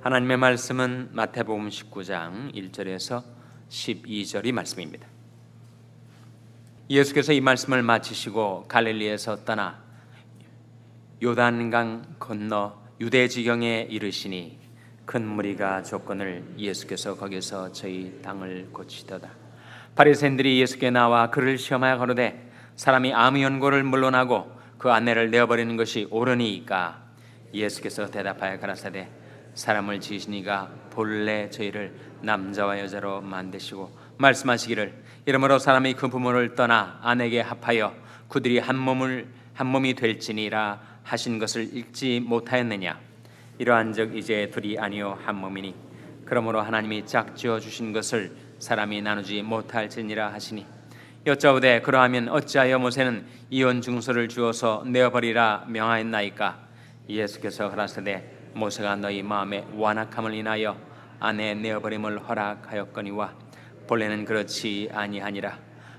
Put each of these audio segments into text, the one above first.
하나님의 말씀은 마태복음 19장 1절에서 12절이 말씀입니다. 예수께서 이 말씀을 마치시고 갈릴리에서 떠나 요단강 건너 유대 지경에 이르시니 큰 무리가 족건을 예수께서 거기서 저희 땅을 고치도다. 바리새인들이 예수께 나와 그를 시험하여 가로되 사람이 아무 연고를 물러나고 그 아내를 내어버리는 것이 옳으니이까? 예수께서 대답하여 가라사대 사람을 지으시니가 본래 저희를 남자와 여자로 만드시고 말씀하시기를 이러므로 사람이 그 부모를 떠나 아내에게 합하여 그들이 한 몸이 될지니라 하신 것을 읽지 못하였느냐? 이러한즉 이제 둘이 아니요 한 몸이니 그러므로 하나님이 짝지어 주신 것을 사람이 나누지 못할지니라 하시니 여짜오되 그러하면 어찌하여 모세는 이혼 증서를 주어서 내어버리라 명하였나이까? 예수께서 가라사대 모세가 너희 마음의 완악함을 인하여 아내 내어버림을 허락하였거니와 본래는 그렇지 아니하니라.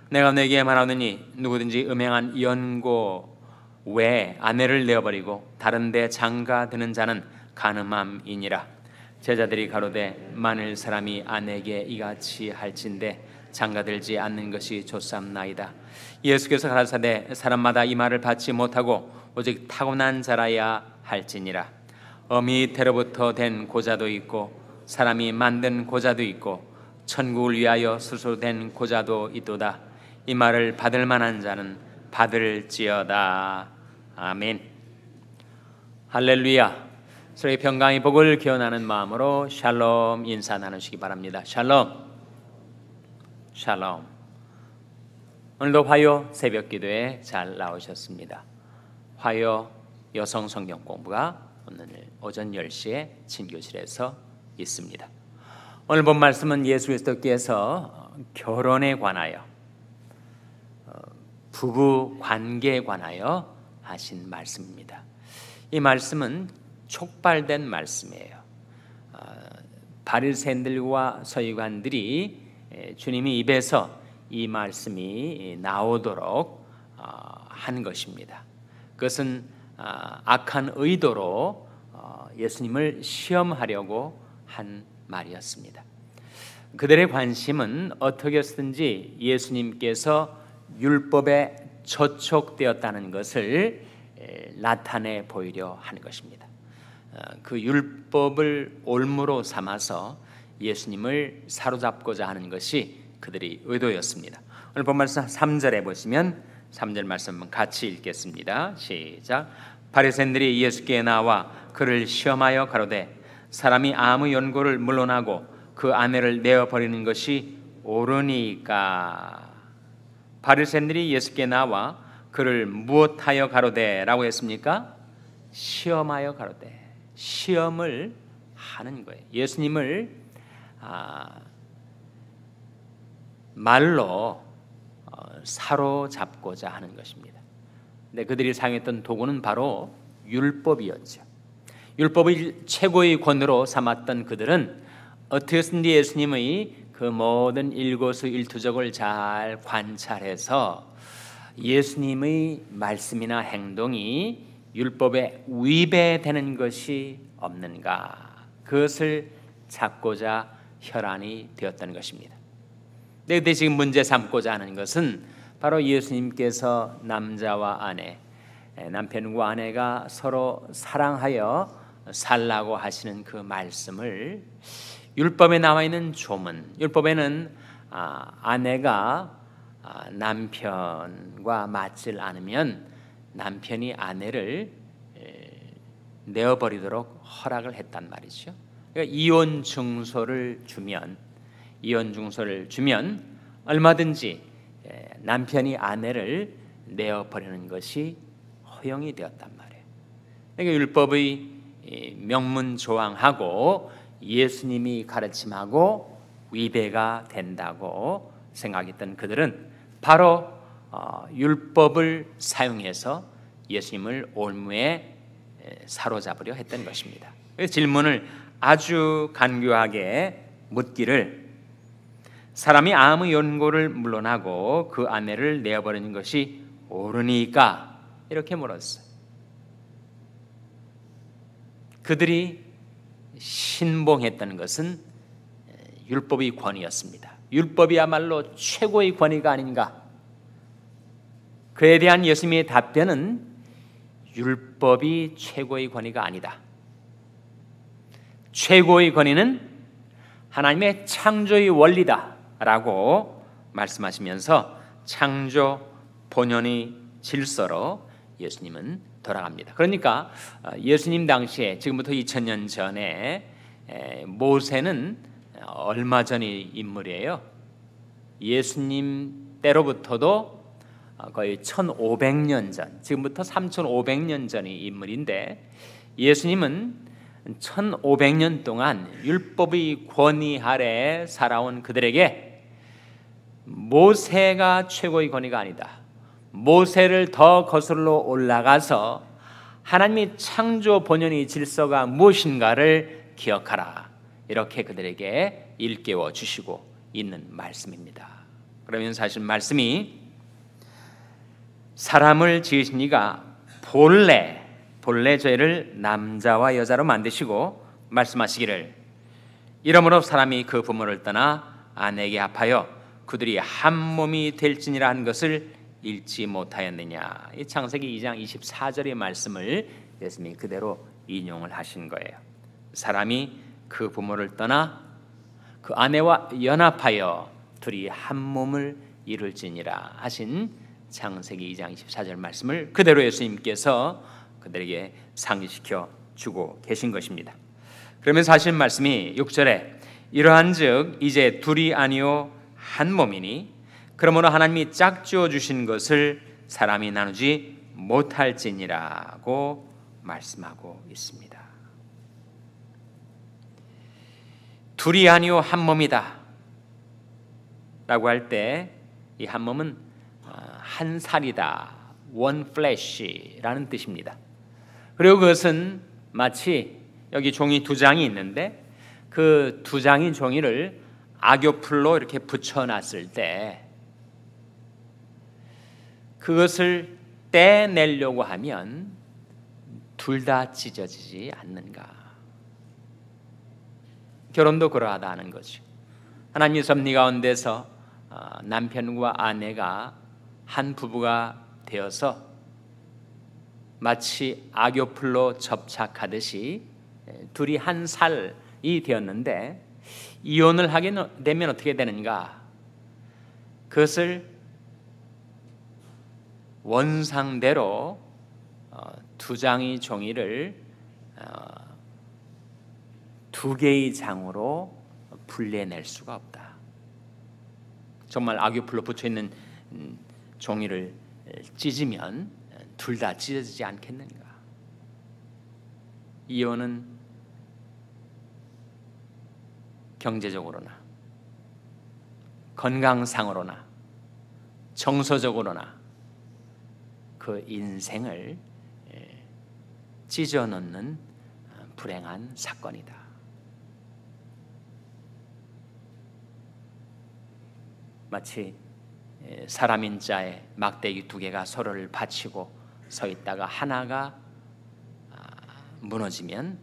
내가 너에게 말하노니 누구든지 음행한 연고 외에 아내를 내어버리고 다른 데 장가드는 자는 간음함이니라. 제자들이 가로되 만일 사람이 아내에게 이같이 할진대 장가들지 않는 것이 좋삼나이다. 예수께서 가라사대 사람마다 이 말을 받지 못하고 오직 타고난 자라야 할지니라. 어미 태로부터 된 고자도 있고 사람이 만든 고자도 있고 천국을 위하여 수소된 고자도 있도다. 이 말을 받을 만한 자는 받을지어다. 아멘. 할렐루야. 서로의 평강의 복을 기원하는 마음으로 샬롬 인사 나누시기 바랍니다. 샬롬. 샬롬. 오늘도 화요 새벽 기도에 잘 나오셨습니다. 화요 여성 성경 공부가 오늘 오전 10시에 친교실에서 있습니다. 오늘 본 말씀은 예수 그리스도께서 결혼에 관하여 부부 관계에 관하여 하신 말씀입니다. 이 말씀은 촉발된 말씀이에요. 바리새인들과 서기관들이 주님의 입에서 이 말씀이 나오도록 한 것입니다. 그것은 악한 의도로 예수님을 시험하려고 한 말이었습니다. 그들의 관심은 어떻게 해서든지 예수님께서 율법에 저촉되었다는 것을 나타내 보이려 하는 것입니다. 그 율법을 올무로 삼아서 예수님을 사로잡고자 하는 것이 그들의 의도였습니다. 오늘 본 말씀 3절에 보시면 3절 말씀 한번 같이 읽겠습니다. 시작. 바리새인들이 예수께 나와 그를 시험하여 가로되 사람이 아무 연고를 물러나고 그 아내를 내어버리는 것이 옳으니까? 바리새인들이 예수께 나와 그를 무엇하여 가로되라고 했습니까? 시험하여 가로되. 시험을 하는 거예요. 예수님을 말로 사로잡고자 하는 것입니다. 근데 그들이 사용했던 도구는 바로 율법이었죠. 율법을 최고의 권위로 삼았던 그들은 어떻게 해서든지 예수님의 그 모든 일거수일투족을 잘 관찰해서 예수님의 말씀이나 행동이 율법에 위배되는 것이 없는가, 그것을 찾고자 혈안이 되었다는 것입니다. 그런데 지금 문제 삼고자 하는 것은 바로 예수님께서 남자와 아내, 남편과 아내가 서로 사랑하여 살라고 하시는 그 말씀을 율법에 나와 있는 조문, 율법에는 아내가 남편과 맞질 않으면 남편이 아내를 내어버리도록 허락을 했단 말이죠. 그러니까 이혼 증서를 주면 얼마든지 남편이 아내를 내어버리는 것이 허용이 되었단 말이에요. 그러니까 율법의 명문 조항하고 예수님이 가르침하고 위배가 된다고 생각했던 그들은 바로 율법을 사용해서 예수님을 올무에 사로잡으려 했던 것입니다. 그래서 질문을 아주 간교하게 묻기를 사람이 아무 연고를 물러나고 그 아내를 내어버리는 것이 옳으니까? 이렇게 물었어요. 그들이 신봉했던 것은 율법의 권위였습니다. 율법이야말로 최고의 권위가 아닌가. 그에 대한 예수님의 답변은 율법이 최고의 권위가 아니다. 최고의 권위는 하나님의 창조의 원리다라고 말씀하시면서 창조 본연의 질서로 예수님은 돌아갑니다. 그러니까 예수님 당시에 지금부터 2000년 전에 모세는 얼마 전의 인물이에요. 예수님 때로부터도 거의 1500년 전, 지금부터 3500년 전의 인물인데 예수님은 1500년 동안 율법의 권위 아래 살아온 그들에게 모세가 최고의 권위가 아니다. 모세를 더 거슬러 올라가서 하나님의 창조 본연의 질서가 무엇인가를 기억하라. 이렇게 그들에게 일깨워 주시고 있는 말씀입니다. 그러면 사실 말씀이 사람을 지으신 이가 본래 저희를 남자와 여자로 만드시고 말씀하시기를 이러므로 사람이 그 부모를 떠나 아내에게 합하여 그들이 한 몸이 될지니라 한 것을 읽지 못하였느냐. 이 창세기 2장 24절의 말씀을 예수님이 그대로 인용을 하신 거예요. 사람이 그 부모를 떠나 그 아내와 연합하여 둘이 한 몸을 이룰지니라 하신 창세기 2장 24절 말씀을 그대로 예수님께서 그들에게 상기시켜 주고 계신 것입니다. 그러면 사실 말씀이 6절에 이러한즉 이제 둘이 아니요 한 몸이니 그러므로 하나님이 짝지어 주신 것을 사람이 나누지 못할지니라고 말씀하고 있습니다. 둘이 아니요 한 몸이다 라고 할 때 이 한 몸은 한 살이다, one flesh라는 뜻입니다. 그리고 그것은 마치 여기 종이 두 장이 있는데 그 두 장의 종이를 악교풀로 이렇게 붙여놨을 때 그것을 떼내려고 하면 둘 다 찢어지지 않는가. 결혼도 그러하다는 거죠. 하나님의 섭리 가운데서 남편과 아내가 한 부부가 되어서 마치 악교풀로 접착하듯이 둘이 한 살이 되었는데 이혼을 하게 되면 어떻게 되는가? 그것을 원상대로 두 장의 종이를 두 개의 장으로 분리해낼 수가 없다. 정말 악교풀로 붙여있는 종이를 찢으면 둘 다 찢어지지 않겠는가? 이혼은 경제적으로나 건강상으로나 정서적으로나 그 인생을 찢어놓는 불행한 사건이다. 마치 사람인 자의 막대기 두 개가 서로를 받치고 서 있다가 하나가 무너지면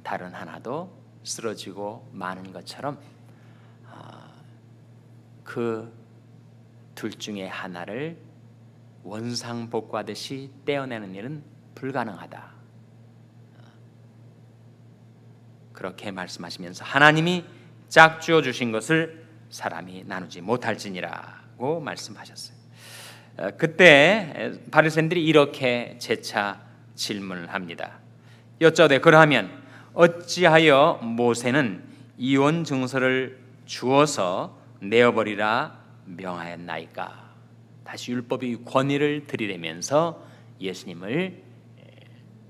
다른 하나도 쓰러지고 마는 것처럼 그 둘 중에 하나를 원상복구하듯이 떼어내는 일은 불가능하다. 그렇게 말씀하시면서 하나님이 짝지어 주신 것을 사람이 나누지 못할지니라고 말씀하셨어요. 그때 바리새인들이 이렇게 재차 질문을 합니다. 여쭤되 그러하면 어찌하여 모세는 이혼 증서를 주어서 내어버리라 명하였나이까? 다시 율법의 권위를 들이대면서 예수님을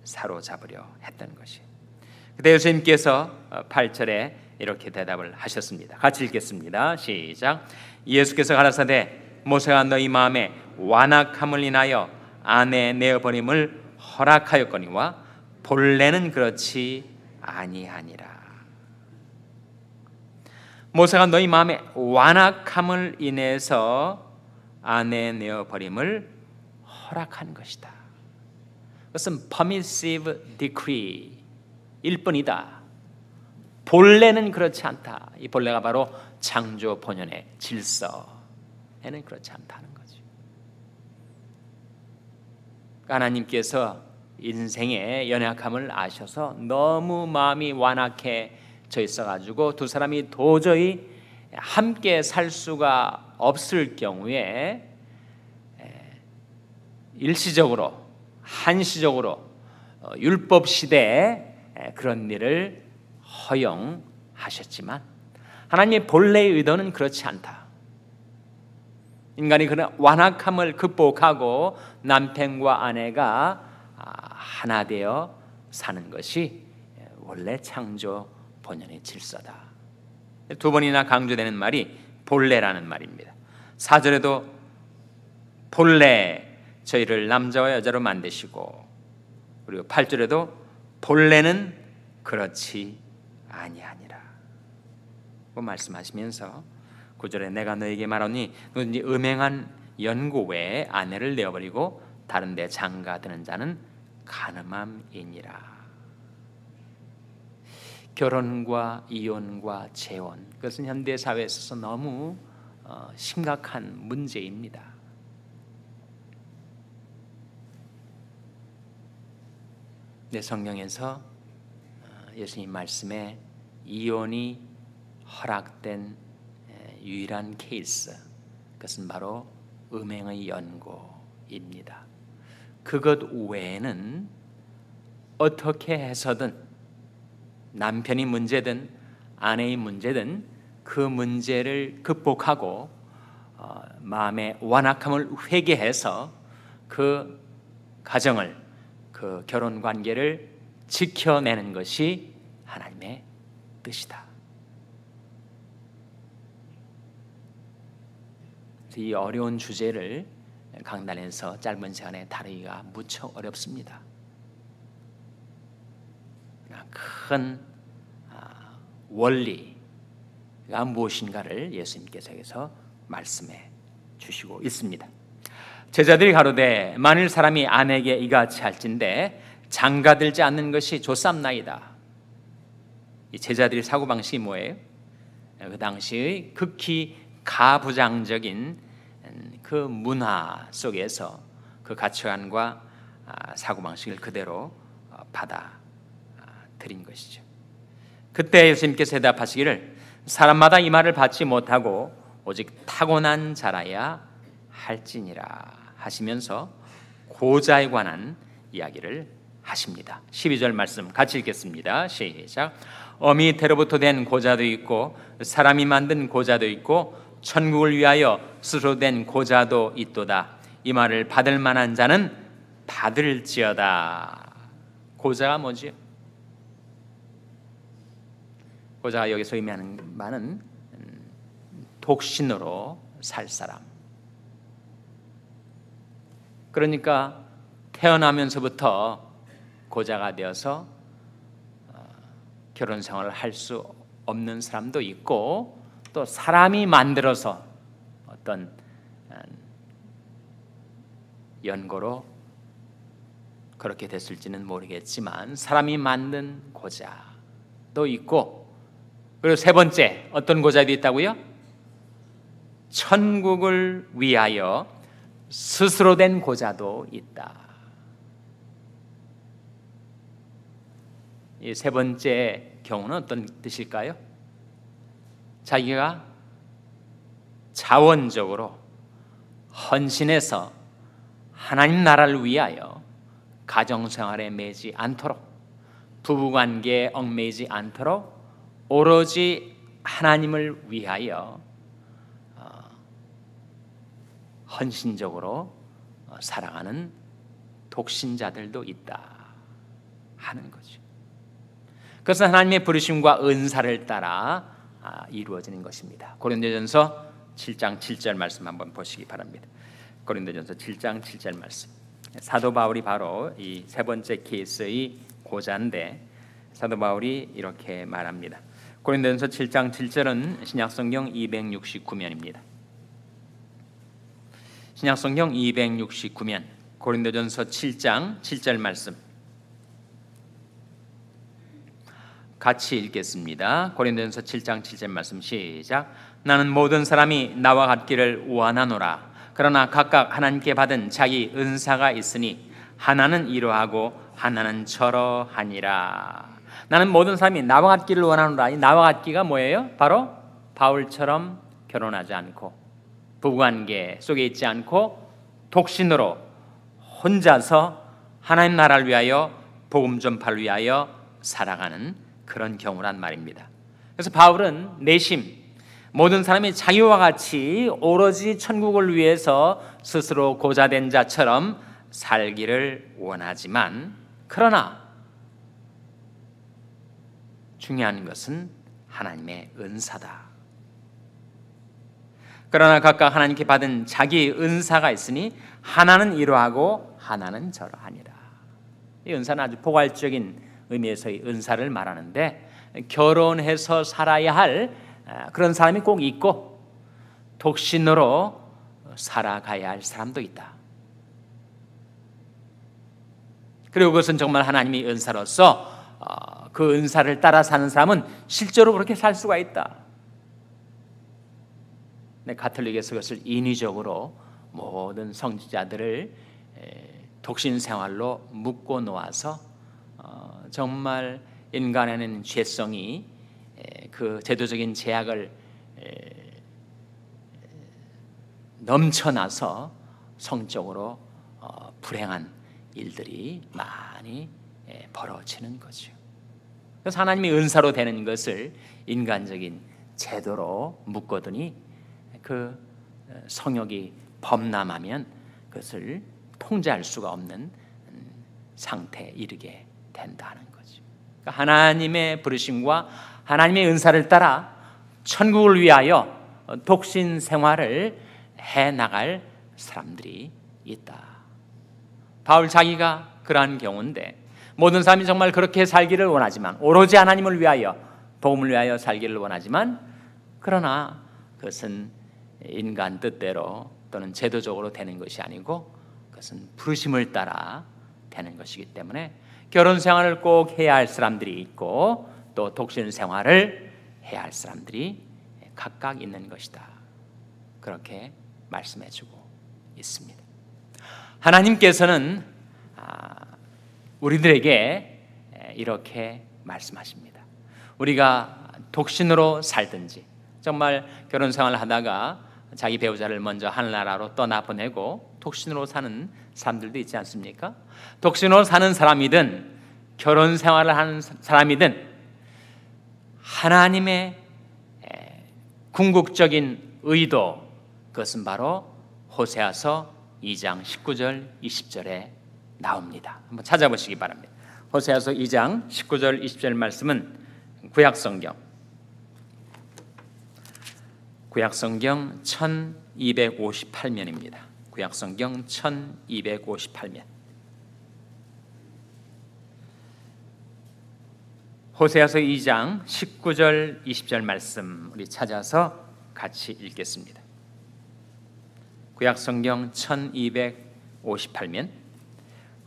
사로잡으려 했던 것이. 그때 예수님께서 8절에 이렇게 대답을 하셨습니다. 같이 읽겠습니다. 시작. 예수께서 가라사대 모세가 너희 마음에 완악함을 인하여 아내 내어버림을 허락하였거니와 본래는 그렇지 아니하니라. 모세가 너희 마음에 완악함을 인해서 아내 내어버림을 허락한 것이다. 그것은 permissive decree 일 뿐이다. 본래는 그렇지 않다. 이 본래가 바로 창조 본연의 질서에는 그렇지 않다는 거죠. 하나님께서 인생의 연약함을 아셔서 너무 마음이 완악해져 있어가지고 두 사람이 도저히 함께 살 수가 없을 경우에 일시적으로 한시적으로 율법 시대에 그런 일을 허용하셨지만 하나님의 본래의 의도는 그렇지 않다. 인간이 그런 완악함을 극복하고 남편과 아내가 하나 되어 사는 것이 원래 창조 본연의 질서다. 두 번이나 강조되는 말이 본래라는 말입니다. 4절에도 본래 저희를 남자와 여자로 만드시고, 그리고 8절에도 본래는 그렇지 아니하니라 말씀하시면서 9절에 내가 너에게 말하니 누구든지 음행한 연고 외에 아내를 내어버리고 다른 데 장가드는 자는 간음함이니라. 결혼과 이혼과 재혼, 그것은 현대 사회에 있어서 너무 심각한 문제입니다. 내 성경에서 예수님 말씀에 이혼이 허락된 유일한 케이스, 그것은 바로 음행의 연고입니다. 그것 외에는 어떻게 해서든 남편이 문제든 아내의 문제든 그 문제를 극복하고 마음의 완악함을 회개해서 그 가정을, 그 결혼 관계를 지켜내는 것이 하나님의 뜻이다. 이 어려운 주제를 강단에서 짧은 시간에 다루기가 무척 어렵습니다. 큰 원리가 무엇인가를 예수님께서 여기서 말씀해 주시고 있습니다. 제자들이 가로되 만일 사람이 아내에게 이같이 할진대 장가들지 않는 것이 좋삼나이다. 이 제자들의 사고방식이 뭐예요? 그 당시의 극히 가부장적인 그 문화 속에서 그 가치관과 사고방식을 그대로 받아들인 것이죠. 그때 예수님께서 대답하시기를 사람마다 이 말을 받지 못하고 오직 타고난 자라야 할지니라 하시면서 고자에 관한 이야기를 하십니다. 12절 말씀 같이 읽겠습니다. 시작. 어미 태로부터 된 고자도 있고 사람이 만든 고자도 있고 천국을 위하여 스스로 된 고자도 있도다. 이 말을 받을 만한 자는 받을지어다. 고자가 뭐지? 고자가 여기서 의미하는 바는 독신으로 살 사람. 그러니까 태어나면서부터 고자가 되어서 결혼 생활을 할 수 없는 사람도 있고, 또 사람이 만들어서 어떤 연고로 그렇게 됐을지는 모르겠지만 사람이 만든 고자도 있고, 그리고 세 번째 어떤 고자도 있다고요? 천국을 위하여 스스로 된 고자도 있다. 이 세 번째 경우는 어떤 뜻일까요? 자기가 자원적으로 헌신해서 하나님 나라를 위하여 가정생활에 매지 않도록, 부부관계에 얽매이지 않도록 오로지 하나님을 위하여 헌신적으로 사랑하는 독신자들도 있다 하는 거죠. 그것은 하나님의 부르심과 은사를 따라 이루어지는 것입니다. 고린도전서 7장 7절 말씀 한번 보시기 바랍니다. 고린도전서 7장 7절 말씀. 사도 바울이 바로 이 세 번째 케이스의 고자인데 사도 바울이 이렇게 말합니다. 고린도전서 7장 7절은 신약성경 269면입니다. 신약성경 269면 고린도전서 7장 7절 말씀. 같이 읽겠습니다. 고린도전서 7장 7절 말씀 시작. 나는 모든 사람이 나와 같기를 원하노라. 그러나 각각 하나님께 받은 자기 은사가 있으니 하나는 이러하고 하나는 저러하니라. 나는 모든 사람이 나와 같기를 원하노라. 이 나와 같기가 뭐예요? 바로 바울처럼 결혼하지 않고 부부관계 속에 있지 않고 독신으로 혼자서 하나님 나라를 위하여 복음 전파를 위하여 살아가는 그런 경우란 말입니다. 그래서 바울은 내심 모든 사람이 자기와 같이 오로지 천국을 위해서 스스로 고자된 자처럼 살기를 원하지만, 그러나 중요한 것은 하나님의 은사다. 그러나 각각 하나님께 받은 자기 은사가 있으니 하나는 이러하고 하나는 저러하니라. 이 은사는 아주 포괄적인 의미에서의 은사를 말하는데, 결혼해서 살아야 할 그런 사람이 꼭 있고 독신으로 살아가야 할 사람도 있다. 그리고 그것은 정말 하나님의 은사로서 그 은사를 따라 사는 사람은 실제로 그렇게 살 수가 있다. 가톨릭에서 그것을 인위적으로 모든 성직자들을 독신 생활로 묶고 놓아서 정말 인간에는 죄성이 그 제도적인 제약을 넘쳐나서 성적으로 불행한 일들이 많이 벌어지는 거죠. 그래서 하나님의 은사로 되는 것을 인간적인 제도로 묶거든이 그 성욕이 범람하면 그것을 통제할 수가 없는 상태에 이르게 된다는 거죠. 그러니까 하나님의 부르심과 하나님의 은사를 따라 천국을 위하여 독신 생활을 해나갈 사람들이 있다. 바울 자기가 그러한 경우인데, 모든 사람이 정말 그렇게 살기를 원하지만, 오로지 하나님을 위하여 복음을 위하여 살기를 원하지만, 그러나 그것은 인간 뜻대로 또는 제도적으로 되는 것이 아니고 그것은 부르심을 따라 되는 것이기 때문에 결혼 생활을 꼭 해야 할 사람들이 있고 또 독신 생활을 해야 할 사람들이 각각 있는 것이다. 그렇게 말씀해주고 있습니다. 하나님께서는 우리들에게 이렇게 말씀하십니다. 우리가 독신으로 살든지, 정말 결혼 생활을 하다가 자기 배우자를 먼저 하늘나라로 떠나보내고 독신으로 사는 사람들도 있지 않습니까? 독신으로 사는 사람이든 결혼 생활을 하는 사람이든 하나님의 궁극적인 의도, 그것은 바로 호세아서 2장 19절 20절에 나옵니다. 한번 찾아보시기 바랍니다. 호세아서 2장 19절 20절 말씀은 구약성경 1258면입니다. 구약성경 1258면. 호세아서 2장 19절 20절 말씀 우리 찾아서 같이 읽겠습니다. 구약성경 1258면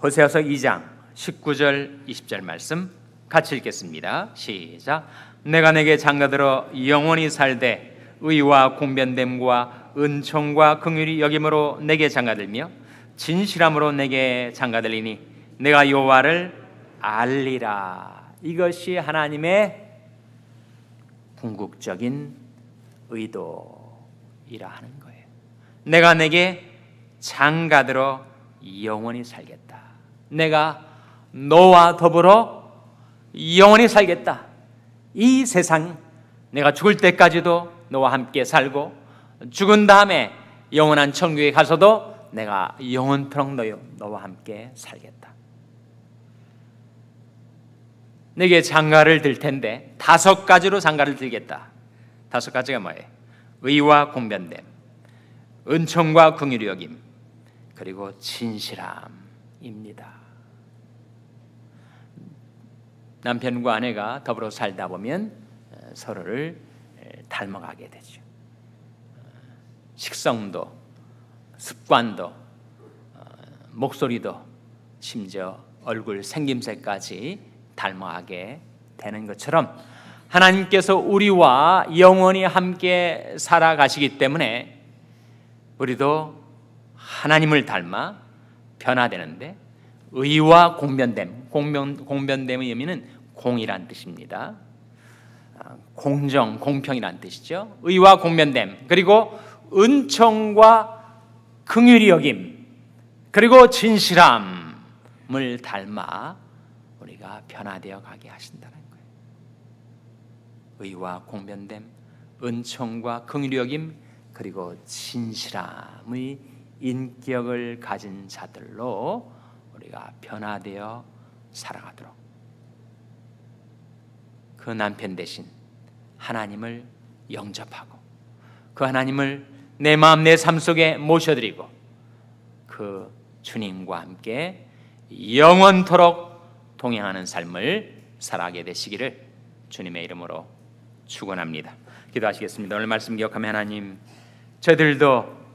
호세아서 2장 19절 20절 말씀 같이 읽겠습니다. 시작. 내가 내게 장가들어 영원히 살되 의와 공변됨과 은총과 긍휼이 여김으로 내게 장가들며 진실함으로 내게 장가들리니 내가 여호와를 알리라. 이것이 하나님의 궁극적인 의도이라 하는 거예요. 내가 내게 장가들어 영원히 살겠다. 내가 너와 더불어 영원히 살겠다. 이 세상 내가 죽을 때까지도 너와 함께 살고 죽은 다음에 영원한 천국에 가서도 내가 영원토록 너와 함께 살겠다. 내게 장가를 들 텐데 5가지로 장가를 들겠다. 5가지가 뭐예요? 의와 공변됨, 은총과 긍휼이 여김, 그리고 진실함입니다. 남편과 아내가 더불어 살다 보면 서로를 닮아가게 되죠. 식성도, 습관도, 목소리도, 심지어 얼굴 생김새까지 닮아가게 되는 것처럼 하나님께서 우리와 영원히 함께 살아가시기 때문에 우리도 하나님을 닮아 변화되는데, 의와 공변됨, 공변됨의 의미는 공이란 뜻입니다. 공정, 공평이란 뜻이죠. 의와 공변됨, 그리고 은총과 긍휼히 여김, 그리고 진실함을 닮아 우리가 변화되어 가게 하신다는 거예요. 의와 공변됨, 은총과 긍휼히 여김, 그리고 진실함의 인격을 가진 자들로 우리가 변화되어 살아가도록 그 남편 대신 하나님을 영접하고 그 하나님을 내 마음 내 삶 속에 모셔드리고 그 주님과 함께 영원토록 동행하는 삶을 살아가게 되시기를 주님의 이름으로 축원합니다. 기도하시겠습니다. 오늘 말씀 기억하며 하나님, 저들도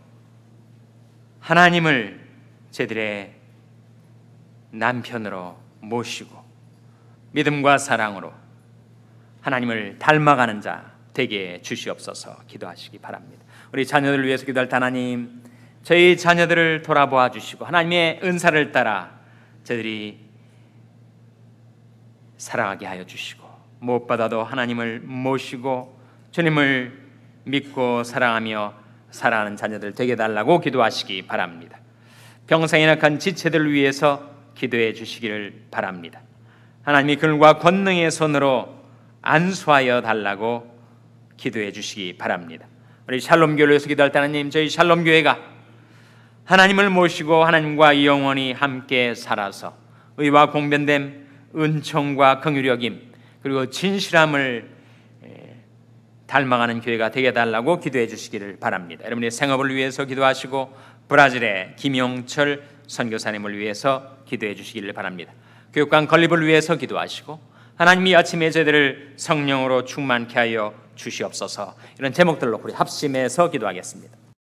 하나님을 저들의 남편으로 모시고 믿음과 사랑으로 하나님을 닮아가는 자 되게 주시옵소서 기도하시기 바랍니다. 우리 자녀들을 위해서 기도할 하나님, 저희 자녀들을 돌아보아 주시고 하나님의 은사를 따라 저들이 살아가게 하여 주시고 무엇보다도 하나님을 모시고 주님을 믿고 사랑하며 살아가는 자녀들 되게 달라고 기도하시기 바랍니다. 병상에 낙한 지체들을 위해서 기도해 주시기를 바랍니다. 하나님이 그들과 권능의 손으로 안수하여 달라고 기도해 주시기 바랍니다. 우리 샬롬교회를 위해서 기도할 때 하나님, 저희 샬롬교회가 하나님을 모시고 하나님과 영원히 함께 살아서 의와 공변됨, 은총과 긍휼히 여김, 그리고 진실함을 닮아가는 교회가 되게 달라고 기도해 주시기를 바랍니다. 여러분의 생업을 위해서 기도하시고 브라질의 김용철 선교사님을 위해서 기도해 주시기를 바랍니다. 교육관 건립을 위해서 기도하시고 하나님이 아침에 저희들을 성령으로 충만케 하여 주시옵소서. 이런 제목들로 우리 합심해서 기도하겠습니다.